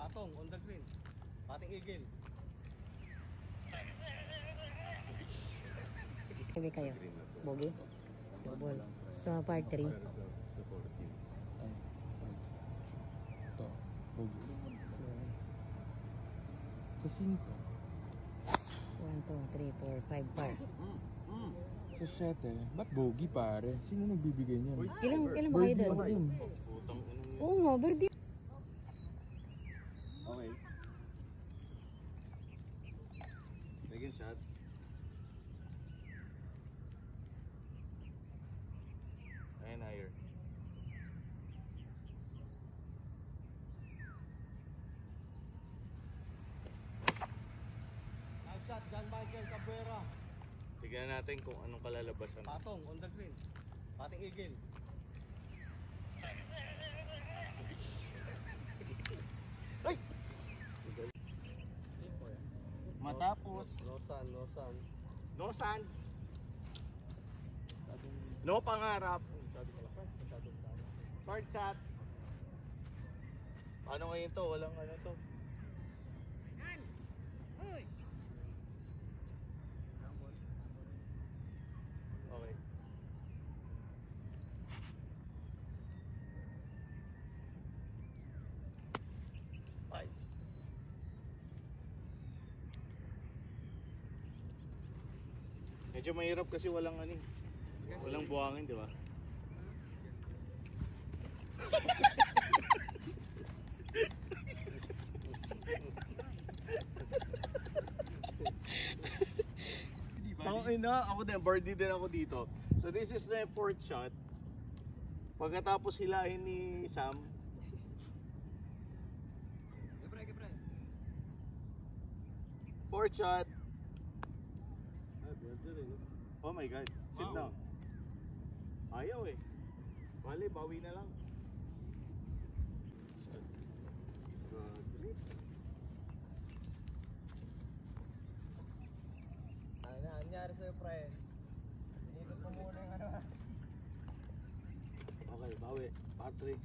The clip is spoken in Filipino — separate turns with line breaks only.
Patong on the green. Pating eagle.
Sabi kayo, Bogi? Double. So, part 3.
Ito, Bogi. Sa 5.
1, 2, 3, 4, 5 par.
Sa 7, ba't Bogi pare? Sino nagbibigay niyan?
Ilan ba kayo doon?
Yun.
Oo nga, birdie.
Okay. Second shot. And higher. Nice shot, John Michael Cabrera.
Tignan natin kung anong kalalabasan.
Patong on the green. Pating eagle.
Ay!
Matapos. No sun, no sun.
No sand. No pangarap. Short shot. Paano ngayon to? Walang ano to. Okay. Ay. Medyo mahirap kasi walang ano, walang buhangin, di ba? Ako din, birdie din ako dito. So this is the fourth shot. Pagkatapos hilahin ni Sam. Fourth shot. Oh my God, sit down. Ayaw eh. Bale, bawi na lang.
Ano nangyari sa'yo, pre? Inikot mo muna yung ano.
Okay, bawi. Patrick.